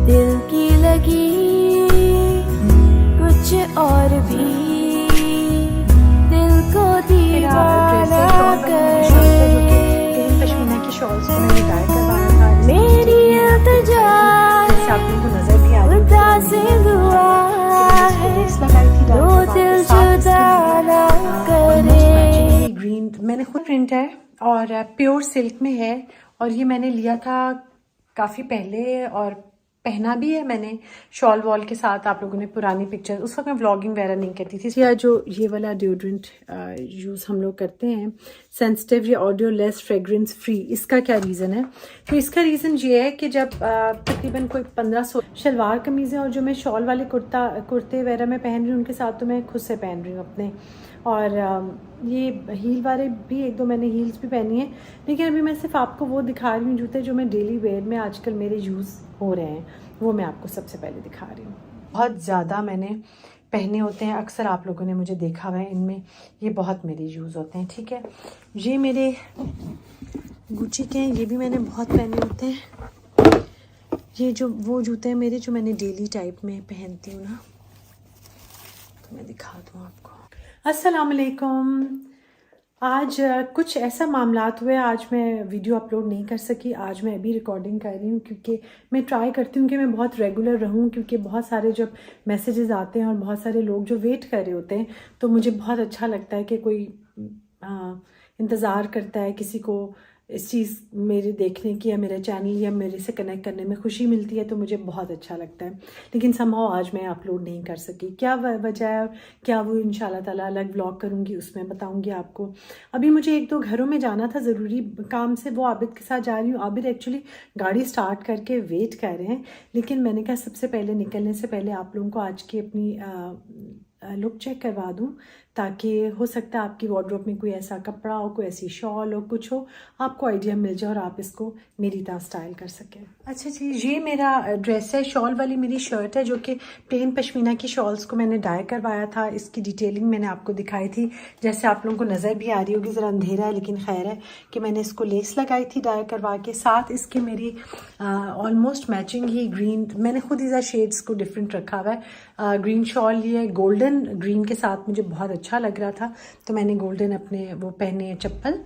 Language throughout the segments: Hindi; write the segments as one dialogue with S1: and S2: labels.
S1: दिल की लगी कुछ और भी दिल को दीवाना करे।
S2: पश्मीना की शॉल्स को मैंने डाई करवाया था।
S1: मेरी इल्तिजा
S2: जैसे आप लोगों को नजर भी आ रही
S1: उदासी दुआ है, दो दिल जुदा ना करे।
S2: ग्रीन मैंने खुद प्रिंट है और प्योर सिल्क में है, और ये मैंने लिया था काफ़ी पहले और पहना भी है मैंने शॉल वॉल के साथ। आप लोगों ने पुरानी पिक्चर, उस वक्त मैं व्लॉगिंग वगैरह नहीं करती थी। या जो ये वाला डिओड्रेंट यूज़ हम लोग करते हैं, सेंसिटिव या ऑडियो लेस फ्रेग्रेंस फ्री, इसका क्या रीज़न है? तो इसका रीज़न ये है कि जब तकरीबन कोई 1500 शलवार कमीज़ें और जो मैं शॉल वाले कुर्ते वगैरह में पहन रही हूँ, उनके साथ तो मैं खुद से पहन रही हूँ अपने। और ये हील वाले भी एक दो मैंने हील्स भी पहनी है, लेकिन अभी मैं सिर्फ आपको वो दिखा रही हूँ जूते जो मैं डेली वेयर में आजकल मेरे यूज़ हो रहे हैं, वो मैं आपको सबसे पहले दिखा रही हूँ। बहुत ज़्यादा मैंने पहने होते हैं, अक्सर आप लोगों ने मुझे देखा हुआ है इनमें, ये बहुत मेरे यूज़ होते हैं। ठीक है, ये मेरे गुच्ची के हैं, ये भी मैंने बहुत पहने होते हैं। ये जो वो जूते हैं मेरे जो मैंने डेली टाइप में पहनती हूँ ना, तो मैं दिखा दूँ आपको। अस्सलाम वालेकुम। आज कुछ ऐसा मामलात हुए, आज मैं वीडियो अपलोड नहीं कर सकी। आज मैं अभी रिकॉर्डिंग कर रही हूँ क्योंकि मैं ट्राई करती हूँ कि मैं बहुत रेगुलर रहूँ, क्योंकि बहुत सारे जब मैसेजेस आते हैं और बहुत सारे लोग जो वेट कर रहे होते हैं, तो मुझे बहुत अच्छा लगता है कि कोई इंतज़ार करता है, किसी को इस चीज़ मेरे देखने की या मेरे चैनल या मेरे से कनेक्ट करने में खुशी मिलती है, तो मुझे बहुत अच्छा लगता है। लेकिन समहाउ आज मैं अपलोड नहीं कर सकी। क्या वजह है, क्या वो इंशाल्लाह ताला अलग व्लॉग करूँगी, उसमें बताऊँगी आपको। अभी मुझे एक दो घरों में जाना था ज़रूरी काम से, वो आबिद के साथ जा रही हूँ। आबिद एक्चुअली गाड़ी स्टार्ट करके वेट कर रहे हैं, लेकिन मैंने कहा सबसे पहले निकलने से पहले आप लोगों को आज की अपनी लुक चेक करवा दूं, ताकि हो सकता है आपकी वार्डरोब में कोई ऐसा कपड़ा हो, कोई ऐसी शॉल हो, कुछ हो, आपको आइडिया मिल जाए और आप इसको मेरी तरह स्टाइल कर सकें। अच्छा जी, ये मेरा ड्रेस है, शॉल वाली मेरी शर्ट है, जो कि प्लेन पश्मीना की शॉल्स को मैंने डाई करवाया था। इसकी डिटेलिंग मैंने आपको दिखाई थी, जैसे आप लोगों को नज़र भी आ रही होगी, ज़रा अंधेरा है लेकिन खैर है कि मैंने इसको लेस लगाई थी डाई करवा के। साथ इसकी मेरी ऑलमोस्ट मैचिंग ही ग्रीन, मैंने खुद इधर शेड्स को डिफरेंट रखा हुआ है। ग्रीन शॉल ये गोल्डन ग्रीन के साथ मुझे बहुत अच्छा लग रहा था, तो मैंने गोल्डन अपने वो पहने चप्पल,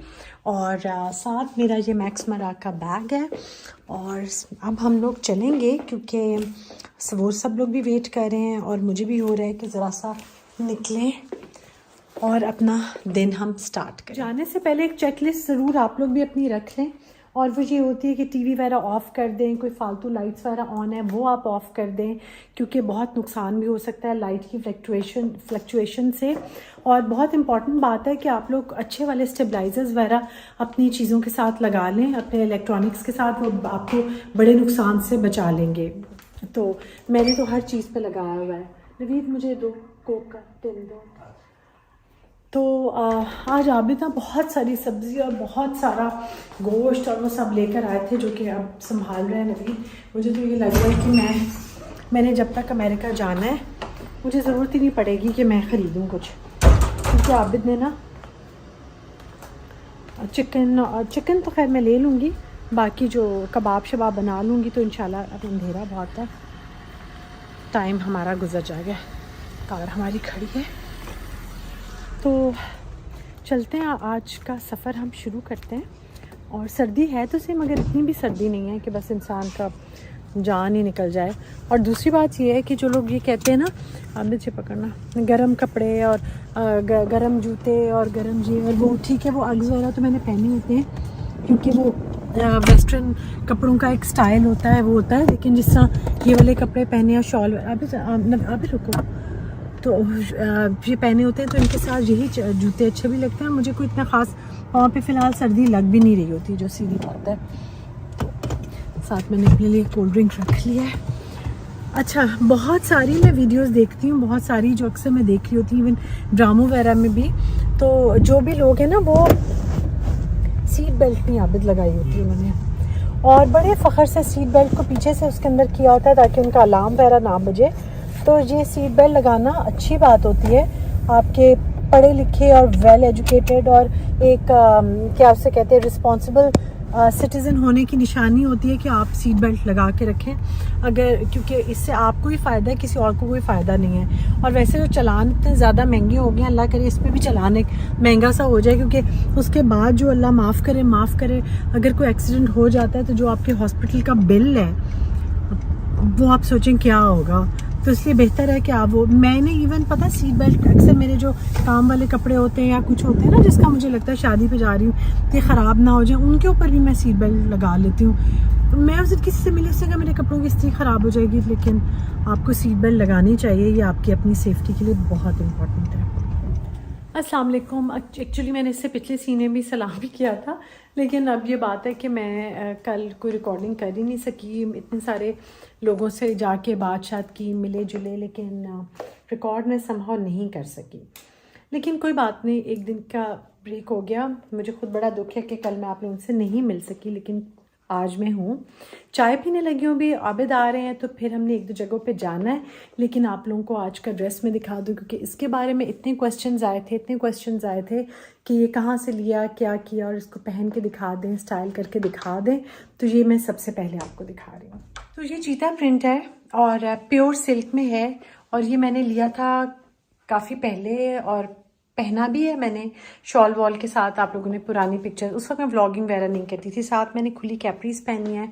S2: और साथ मेरा ये मैक्स मरा का बैग है। और अब हम लोग चलेंगे क्योंकि वो सब लोग भी वेट कर रहे हैं और मुझे भी हो रहा है कि ज़रा सा निकलें और अपना दिन हम स्टार्ट करें। जाने से पहले एक चेकलिस्ट ज़रूर आप लोग भी अपनी रख लें, और वो ये होती है कि टीवी वगैरह ऑफ़ कर दें, कोई फालतू लाइट्स वगैरह ऑन है वो आप ऑफ़ कर दें, क्योंकि बहुत नुकसान भी हो सकता है लाइट की फ्लक्चुएशन से। और बहुत इंपॉर्टेंट बात है कि आप लोग अच्छे वाले स्टेबलाइजर्स वगैरह अपनी चीज़ों के साथ लगा लें, अपने इलेक्ट्रॉनिक्स के साथ, वो आपको बड़े नुकसान से बचा लेंगे। तो मैंने तो हर चीज़ पे लगाया हुआ है। नवीद मुझे दो कोक का टिन दो। तो आज आबिद ना बहुत सारी सब्ज़ी और बहुत सारा गोश्त और वो सब लेकर आए थे, जो कि अब संभाल रहे हैं नवीद। मुझे तो ये लग रहा है कि मैंने जब तक अमेरिका जाना है मुझे ज़रूरत ही नहीं पड़ेगी कि मैं ख़रीदूँ कुछ, क्योंकि आबिद ने ना चिकन तो खैर मैं ले लूँगी, बाकी जो कबाब शबाब बना लूँगी, तो इंशाल्लाह अब अंधेरा बहुत है, टाइम हमारा गुजर जाएगा। कार हमारी खड़ी है, तो चलते हैं, आज का सफ़र हम शुरू करते हैं। और सर्दी है तो सही, मगर इतनी भी सर्दी नहीं है कि बस इंसान का जान ही निकल जाए। और दूसरी बात ये है कि जो लोग ये कहते हैं ना, आंदे से पकड़ना, गरम कपड़े और गरम जूते और गरम जी और वो, ठीक है वो अग्स वगैरह तो मैंने पहने होते हैं, क्योंकि वो वेस्टर्न कपड़ों का एक स्टाइल होता है, वो होता है। लेकिन जिस तरह ये वाले कपड़े पहने और शॉल, अभी रुको, तो ये पहने होते हैं, तो इनके साथ यही जूते अच्छे भी लगते हैं। मुझे कोई इतना ख़ास वहाँ पे फ़िलहाल सर्दी लग भी नहीं रही होती, जो सीधी बात है। तो साथ मैंने अपने लिए कोल्ड ड्रिंक रख लिया है। अच्छा, बहुत सारी मैं वीडियोस देखती हूँ, बहुत सारी जो अक्सर मैं देख रही होती हूँ, इवन ड्रामों वगैरह में भी। तो जो भी लोग हैं ना, वो सीट बेल्ट नहीं आबिद लगाई होती है उन्होंने, और बड़े फ़ख्र से सीट बेल्ट को पीछे से उसके अंदर किया होता है ताकि उनका अलार्म वगैरह ना बजे। तो ये सीट बेल्ट लगाना अच्छी बात होती है, आपके पढ़े लिखे और वेल एजुकेटेड और एक क्या उसे कहते हैं रिस्पॉन्सिबल सिटीज़न होने की निशानी होती है कि आप सीट बेल्ट लगा के रखें, अगर क्योंकि इससे आपको ही फ़ायदा है, किसी और को कोई फ़ायदा नहीं है। और वैसे जो चालान इतने ज़्यादा महंगे हो गए हैं, अल्लाह करे इस पर भी चालान एक महंगा सा हो जाए, क्योंकि उसके बाद जो अल्लाह माफ़ करे अगर कोई एक्सीडेंट हो जाता है तो जो आपके हॉस्पिटल का बिल है वो आप सोचें क्या होगा। तो इसलिए बेहतर है कि आप वो, मैंने इवन पता सीट बेल्ट अक्सर मेरे जो काम वाले कपड़े होते हैं या कुछ होते हैं ना जिसका मुझे लगता है शादी पे जा रही हूँ कि ख़राब ना हो जाए, उनके ऊपर भी मैं सीट बेल्ट लगा लेती हूँ। तो मैं उस दिन किसी से मिली, उससे कहा मेरे कपड़ों की स्थिति ख़राब हो जाएगी, लेकिन आपको सीट बेल्ट लगानी चाहिए, ये आपकी अपनी सेफ्टी के लिए बहुत इंपॉर्टेंट है। अस्सलाम वालेकुम। एक्चुअली मैंने इससे पिछले सीने भी सलाम भी किया था, लेकिन अब ये बात है कि मैं कल कोई रिकॉर्डिंग कर ही नहीं सकी, इतने सारे लोगों से जाके बात की, मिले जुले, लेकिन रिकॉर्ड मैं समहाउ नहीं कर सकी। लेकिन कोई बात नहीं, एक दिन का ब्रेक हो गया। मुझे खुद बड़ा दुख है कि कल मैं आप लोगों से नहीं मिल सकी, लेकिन आज मैं हूँ, चाय पीने लगी हूँ। भी आबिद आ रहे हैं तो फिर हमने एक दो जगहों पे जाना है, लेकिन आप लोगों को आज का ड्रेस में दिखा दूँ, क्योंकि इसके बारे में इतने क्वेश्चंस आए थे कि ये कहाँ से लिया, क्या किया, और इसको पहन के दिखा दें, स्टाइल करके दिखा दें। तो ये मैं सबसे पहले आपको दिखा रही हूँ। तो ये चीता प्रिंट है और प्योर सिल्क में है, और ये मैंने लिया था काफ़ी पहले और पहना भी है मैंने शॉल वॉल के साथ। आप लोगों ने पुरानी पिक्चर, उस वक्त मैं व्लॉगिंग वगैरह नहीं करती थी, साथ मैंने खुली कैप्रीज पहनी है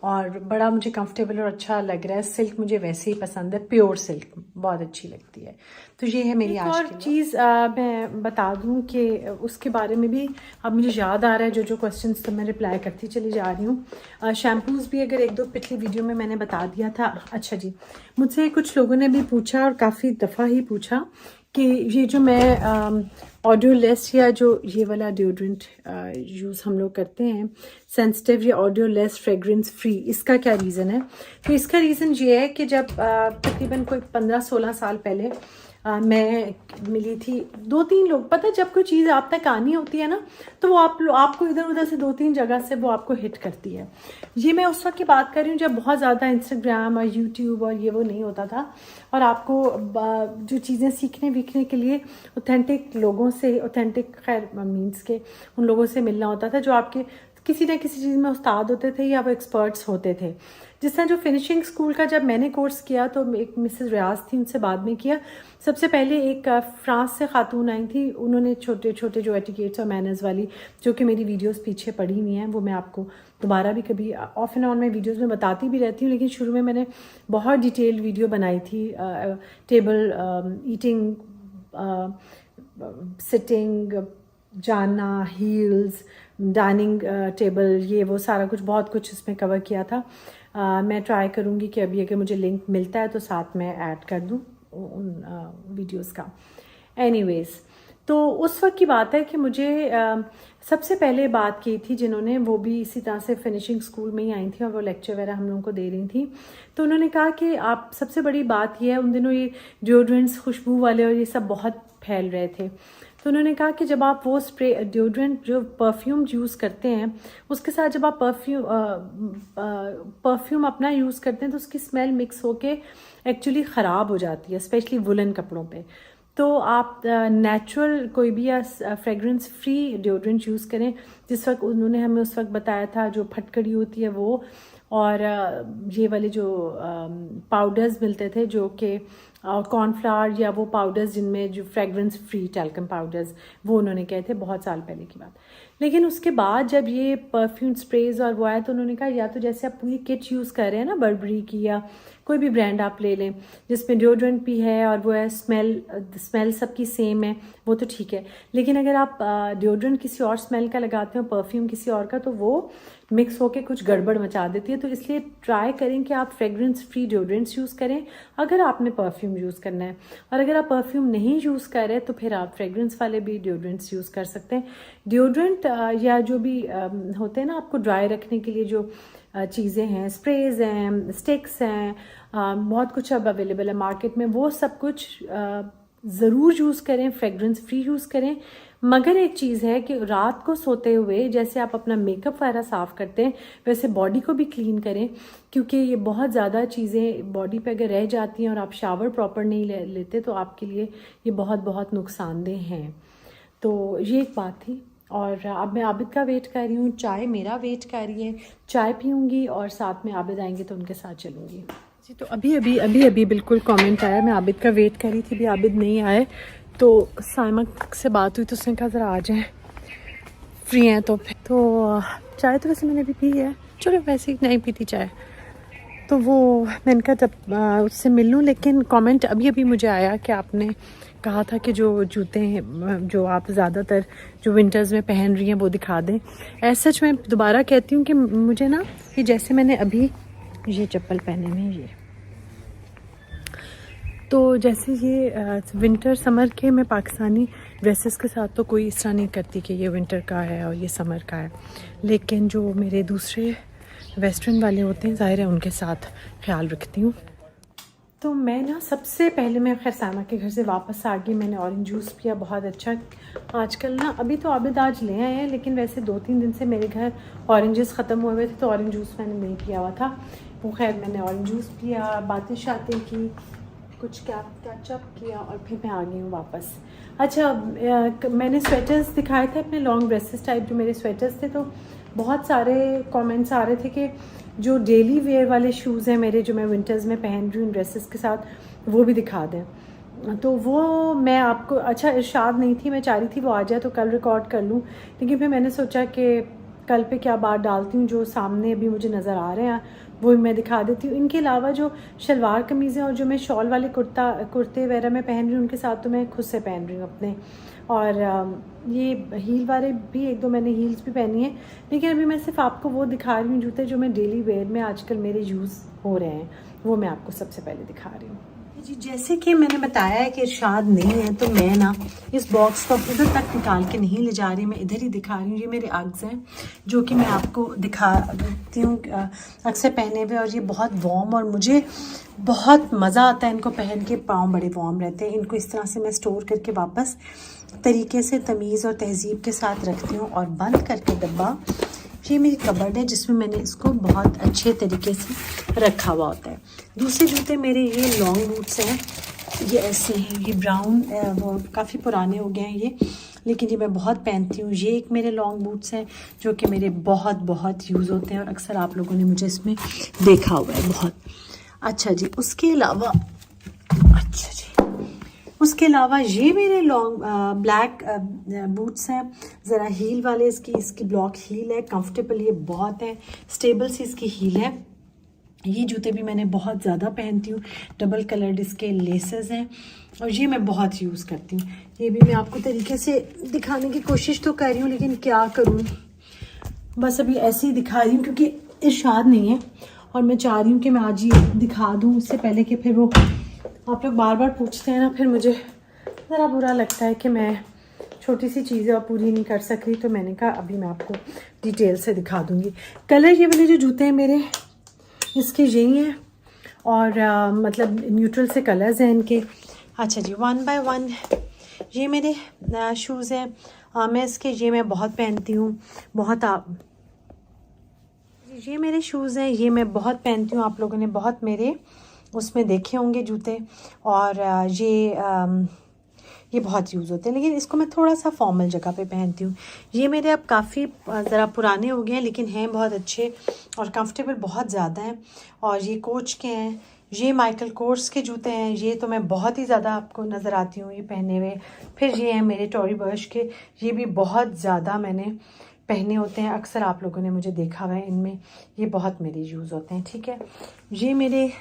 S2: और बड़ा मुझे कंफर्टेबल और अच्छा लग रहा है। सिल्क मुझे वैसे ही पसंद है, प्योर सिल्क बहुत अच्छी लगती है। तो ये है मेरी आज की चीज़। मैं बता दूं कि उसके बारे में भी अब मुझे याद आ रहा है, जो क्वेश्चंस तो मैं रिप्लाई करती चली जा रही हूँ। शैम्पूज़ भी अगर एक दो पिछली वीडियो में मैंने बता दिया था। अच्छा जी, मुझसे कुछ लोगों ने भी पूछा और काफ़ी दफ़ा ही पूछा कि ये जो मैं ऑडियो लेस या जो ये वाला डिओड्रेंट यूज़ हम लोग करते हैं सेंसिटिव या ऑडियो लेस फ्रेग्रेंस फ्री, इसका क्या रीज़न है। तो इसका रीज़न ये है कि जब तकरीबन कोई 15-16 साल पहले मैं मिली थी, 2-3 लोग, पता है जब कोई चीज़ आप तक आनी होती है ना तो वो आपको इधर उधर से 2-3 जगह से वो आपको हिट करती है। ये मैं उस वक्त की बात कर रही हूँ जब बहुत ज़्यादा इंस्टाग्राम और यूट्यूब और ये वो नहीं होता था, और आपको जो चीज़ें सीखने वीखने के लिए ऑथेंटिक लोगों से, ऑथेंटिक खैर मीन्स के उन लोगों से मिलना होता था जो आपके किसी न किसी चीज़ में उस्ताद होते थे या वो एक्सपर्ट्स होते थे। जिस तरह जो फिनिशिंग स्कूल का जब मैंने कोर्स किया तो एक मिसेस रियाज थी, उनसे बाद में किया। सबसे पहले एक फ्रांस से खातून आई थी, उन्होंने छोटे छोटे जो एटिकेट्स और मैनर्स वाली, जो कि मेरी वीडियोस पीछे पड़ी हुई हैं, वो मैं आपको दोबारा भी कभी ऑफ एंड ऑन में वीडियोस में बताती भी रहती हूँ, लेकिन शुरू में मैंने बहुत डिटेल वीडियो बनाई थी। टेबल ईटिंग, सिटिंग, जाना, हील्स, डाइनिंग टेबल, ये वो सारा कुछ, बहुत कुछ इसमें कवर किया था। मैं ट्राई करूँगी कि अभी अगर मुझे लिंक मिलता है तो साथ में ऐड कर दूँ उन वीडियोस का। एनीवेज़, तो उस वक्त की बात है कि मुझे सबसे पहले बात की थी जिन्होंने, वो भी इसी तरह से फिनिशिंग स्कूल में ही आई थी और वो लेक्चर वगैरह हम लोगों को दे रही थी। तो उन्होंने कहा कि आप, सबसे बड़ी बात यह है, उन दिनों ये डिओड्रेंट्स खुशबू वाले और ये सब बहुत फैल रहे थे, तो उन्होंने कहा कि जब आप वो स्प्रे डिओड्रेंट जो परफ्यूम यूज़ करते हैं उसके साथ जब आप परफ्यूम अपना यूज़ करते हैं तो उसकी स्मेल मिक्स होके एक्चुअली ख़राब हो जाती है, स्पेशली वुलन कपड़ों पे। तो आप नेचुरल कोई भी या फ्रेगरेंस फ्री डिओड्रेंट यूज़ करें। जिस वक्त उन्होंने हमें उस वक्त बताया था जो फटकड़ी होती है वो, और ये वाले जो पाउडर्स मिलते थे जो कि कॉर्नफ्लावर या वो पाउडर्स जिनमें जो फ्रेगरेंस फ्री टैल्कम पाउडर्स, वो उन्होंने कहे थे बहुत साल पहले की बात। लेकिन उसके बाद जब ये परफ्यूम स्प्रेज और वो आया तो उन्होंने कहा या तो जैसे आप पूरी किट यूज़ कर रहे हैं ना बर्बरी की या कोई भी ब्रांड आप ले लें जिसमें डिओड्रेंट भी है और वो है स्मेल सबकी सेम है, वो तो ठीक है। लेकिन अगर आप डिओड्रेंट किसी और स्मेल का लगाते हो, परफ्यूम किसी और का, तो वो मिक्स होके कुछ गड़बड़ मचा देती है। तो इसलिए ट्राई करें कि आप फ्रेगरेंस फ्री डिओड्रेंट्स यूज़ करें अगर आपने परफ्यूम यूज़ करना है, और अगर आप परफ्यूम नहीं यूज़ कर रहे तो फिर आप फ्रेगरेंस वाले भी डिओड्रेंट्स यूज़ कर सकते हैं। डिओड्रेंट या जो भी होते हैं ना आपको ड्राई रखने के लिए जो चीज़ें हैं, स्प्रेज हैं, स्टिक्स हैं, बहुत कुछ अब अवेलेबल है मार्केट में, वो सब कुछ ज़रूर यूज़ करें, फ्रेगरेंस फ्री यूज़ करें। मगर एक चीज़ है कि रात को सोते हुए जैसे आप अपना मेकअप वगैरह साफ़ करते हैं वैसे बॉडी को भी क्लीन करें, क्योंकि ये बहुत ज़्यादा चीज़ें बॉडी पे अगर रह जाती हैं और आप शावर प्रॉपर नहीं लेते तो आपके लिए ये बहुत बहुत नुकसानदेह हैं। तो ये एक बात थी। और अब मैं आबिद का वेट कर रही हूँ, चाय मेरा वेट कर रही है, चाय पीऊँगी और साथ में आबिद आएंगे तो उनके साथ चलूँगी जी। तो अभी बिल्कुल कमेंट आया, मैं आबिद का वेट कर रही थी, अभी आबिद नहीं आए तो साइमा से बात हुई तो उसने कहा ज़रा आ जाएँ, फ्री हैं तो चाय तो वैसे मैंने भी पी है, चलो वैसे ही नहीं पीती चाय, तो वो मैंने कहा जब उससे मिल लूँ। लेकिन कमेंट अभी मुझे आया कि आपने कहा था कि जो जूते हैं जो आप ज़्यादातर जो विंटर्स में पहन रही हैं वो दिखा दें। ऐसा सच मैं दोबारा कहती हूँ कि मुझे ना ये जैसे मैंने अभी ये चप्पल पहने में ये, तो जैसे ये विंटर समर के मैं पाकिस्तानी ड्रेसेस के साथ तो कोई इस तरह नहीं करती कि ये विंटर का है और ये समर का है, लेकिन जो मेरे दूसरे वेस्टर्न वाले होते हैं ज़ाहिर है उनके साथ ख्याल रखती हूँ। तो मैं ना सबसे पहले मैं खैर साइमा के घर से वापस आ गई, मैंने ऑरेंज जूस पिया बहुत अच्छा। आजकल ना अभी तो आबिद आज ले आए हैं, लेकिन वैसे 2-3 दिन से मेरे घर ऑरेंजेस ख़त्म हुए थे तो ऑरेंज जूस मैंने नहीं पिया हुआ था, वो खैर मैंने ऑरेंज जूस पिया, बातें शातें की, कुछ कैचअप किया और फिर मैं आ गई हूँ वापस। अच्छा मैंने स्वेटर्स दिखाए थे अपने लॉन्ग ड्रेसेस टाइप जो मेरे स्वेटर्स थे, तो बहुत सारे कमेंट्स आ रहे थे कि जो डेली वेयर वाले शूज़ हैं मेरे जो मैं विंटर्स में पहन रही हूँ ड्रेसेस के साथ वो भी दिखा दें। तो वो मैं आपको अच्छा इरशाद नहीं थी, मैं चाह रही थी वो आ जाए तो कल रिकॉर्ड कर लूँ, लेकिन फिर मैंने सोचा कि कल पे क्या बात डालती हूँ, जो सामने अभी मुझे नज़र आ रहे हैं वो मैं दिखा देती हूँ। इनके अलावा जो शलवार कमीज़ें और जो मैं शॉल वाले कुर्ते वगैरह मैं पहन रही हूँ उनके साथ तो मैं खुद से पहन रही हूँ अपने, और ये हील वाले भी 1-2 मैंने हील्स भी पहनी है, लेकिन अभी मैं सिर्फ आपको वो दिखा रही हूँ जूते जो मैं डेली वेयर में आजकल मेरे यूज़ हो रहे हैं, वो मैं आपको सबसे पहले दिखा रही हूँ जी। जैसे कि मैंने बताया है कि इरशाद नहीं है तो मैं ना इस बॉक्स को उधर तक निकाल के नहीं ले जा रही, मैं इधर ही दिखा रही हूँ। ये मेरे अग्स हैं जो कि मैं आपको दिखाती हूँ अक्सर पहने हुए, और ये बहुत वार्म और मुझे बहुत मज़ा आता है इनको पहन के, पाँव बड़े वार्म रहते हैं। इनको इस तरह से मैं स्टोर करके वापस तरीके से तमीज़ और तहज़ीब के साथ रखती हूँ और बंद करके डब्बा, ये मेरी कबर्ड है जिसमें मैंने इसको बहुत अच्छे तरीके से रखा हुआ होता है। दूसरे जूते मेरे ये लॉन्ग बूट्स हैं, ये ऐसे हैं, ये ब्राउन वो काफ़ी पुराने हो गए हैं ये, लेकिन ये मैं बहुत पहनती हूँ। ये एक मेरे लॉन्ग बूट्स हैं जो कि मेरे बहुत यूज़ होते हैं और अक्सर आप लोगों ने मुझे इसमें देखा हुआ है बहुत। अच्छा जी, उसके अलावा ये मेरे लॉन्ग ब्लैक बूट्स हैं, ज़रा हील वाले, इसकी ब्लॉक हील है, कंफर्टेबल ये बहुत है, स्टेबल सी इसकी हील है। ये जूते भी मैंने बहुत ज़्यादा पहनती हूँ, डबल कलर्ड इसके लेसेस हैं और ये मैं बहुत यूज़ करती हूँ। ये भी मैं आपको तरीके से दिखाने की कोशिश तो कर रही हूँ, लेकिन क्या करूँ, बस अभी ऐसे ही दिखा रही हूँ क्योंकि इरशाद नहीं है और मैं चाह रही हूँ कि मैं आज ही दिखा दूँ उससे पहले कि फिर वो आप लोग बार बार पूछते हैं ना, फिर मुझे ज़रा बुरा लगता है कि मैं छोटी सी चीज़ें और पूरी नहीं कर सक रही, तो मैंने कहा अभी मैं आपको डिटेल से दिखा दूँगी। कलर ये वाले जो जूते हैं मेरे इसके यही हैं और मतलब न्यूट्रल से कलर्स हैं इनके। अच्छा जी, 1 बाय 1 ये मेरे शूज़ हैं, मैं इसके ये मैं बहुत पहनती हूँ, ये मेरे शूज़ हैं, ये मैं बहुत पहनती हूँ। आप लोगों ने बहुत मेरे उसमें देखे होंगे जूते, और ये बहुत यूज़ होते हैं, लेकिन इसको मैं थोड़ा सा फॉर्मल जगह पे पहनती हूँ। ये मेरे अब काफ़ी ज़रा पुराने हो गए हैं, लेकिन हैं बहुत अच्छे और कंफर्टेबल बहुत ज़्यादा हैं, और ये कोच के हैं। ये माइकल कोर्स के जूते हैं, ये तो मैं बहुत ही ज़्यादा आपको नज़र आती हूँ ये पहने हुए। फिर ये हैं मेरे टॉरी बर्श के, ये भी बहुत ज़्यादा मैंने पहने होते हैं, अक्सर आप लोगों ने मुझे देखा हुआ है इनमें, ये बहुत मेरे यूज़ होते हैं। ठीक है, ये मेरे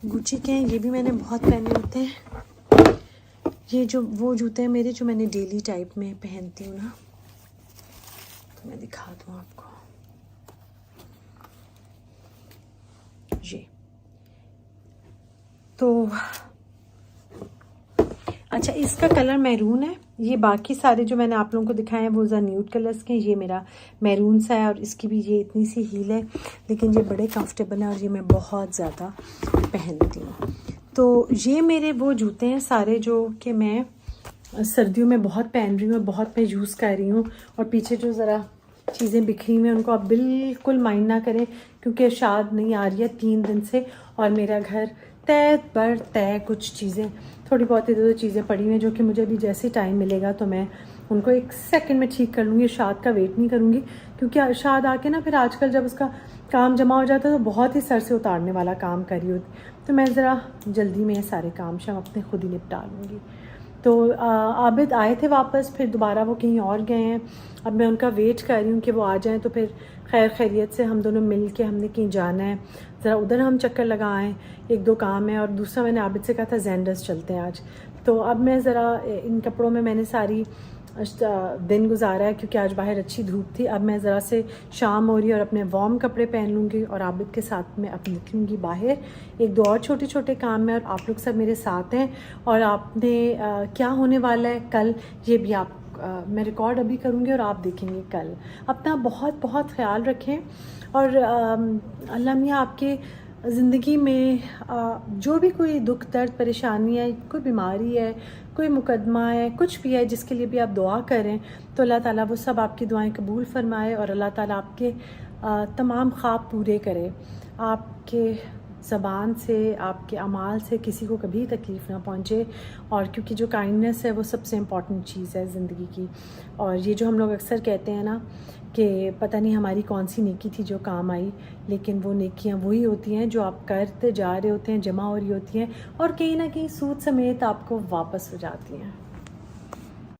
S2: गुची के हैं, ये भी मैंने बहुत पहने होते हैं। ये जो वो जूते हैं मेरे जो मैंने डेली टाइप में पहनती हूँ ना, तो मैं दिखा दूँ आपको। ये तो अच्छा, इसका कलर मैरून है। ये बाकी सारे जो मैंने आप लोगों को दिखाए हैं वो ज़रा न्यूड कलर्स के हैं, ये मेरा मैरून सा है और इसकी भी ये इतनी सी हील है, लेकिन ये बड़े कंफर्टेबल है और ये मैं बहुत ज़्यादा पहनती हूँ। तो ये मेरे वो जूते हैं सारे जो कि मैं सर्दियों में बहुत पहन रही हूँ, बहुत मैं यूज़ कर रही हूँ। और पीछे जो ज़रा चीज़ें बिखरी हुई हैं उनको आप बिल्कुल माइंड ना करें, क्योंकि इरशाद नहीं आ रही है 3 दिन से, और मेरा घर तय बर तय कुछ चीज़ें थोड़ी बहुत इधर उधर चीज़ें पड़ी हुई हैं जो कि मुझे भी जैसे टाइम मिलेगा तो मैं उनको 1 सेकंड में ठीक कर लूँगी, शाद का वेट नहीं करूँगी, क्योंकि शाद आके ना फिर आजकल जब उसका काम जमा हो जाता है तो बहुत ही सर से उतारने वाला काम कर रही होती, तो मैं ज़रा जल्दी में ये सारे काम शाम अपने खुद ही निपटा लूँगी। तो आबिद आए थे वापस, फिर दोबारा वो कहीं और गए हैं। अब मैं उनका वेट कर रही हूँ कि वो आ जाएं, तो फिर खैर खैरियत से हम दोनों मिल के हमने कहीं जाना है, ज़रा उधर हम चक्कर लगा आएँ, 1-2 काम है। और दूसरा मैंने आबिद से कहा था ज़ेंडर्स चलते हैं आज। तो अब मैं ज़रा इन कपड़ों में मैंने सारी दिन गुजारा है, क्योंकि आज बाहर अच्छी धूप थी। अब मैं ज़रा से शाम हो रही है और अपने वार्म कपड़े पहन लूँगी और आबिद के साथ में अब निकलूँगी बाहर। 1-2 और छोटे छोटे काम है और आप लोग सब मेरे साथ हैं। और आपने क्या होने वाला है कल, ये भी आप मैं रिकॉर्ड अभी करूँगी और आप देखेंगे कल। अपना बहुत बहुत ख्याल रखें और अल्लाह मियाँ आपके ज़िंदगी में जो भी कोई दुख दर्द परेशानी है, कोई बीमारी है, कोई मुकदमा है, कुछ भी है जिसके लिए भी आप दुआ करें, तो अल्लाह ताला वो सब आपकी दुआएं कबूल फरमाए और अल्लाह ताला आपके तमाम ख्वाब पूरे करे। आपके ज़बान से, आपके अमाल से किसी को कभी तकलीफ़ ना पहुँचे। और क्योंकि जो काइंडनेस है वो सबसे इम्पॉर्टेंट चीज़ है ज़िंदगी की। और ये जो हम लोग अक्सर कहते हैं ना कि पता नहीं हमारी कौन सी नेकी थी जो काम आई, लेकिन वो नेकियां वही होती हैं जो आप करते जा रहे होते हैं, जमा हो रही होती हैं और कहीं ना कहीं सूद समेत आपको वापस हो जाती हैं।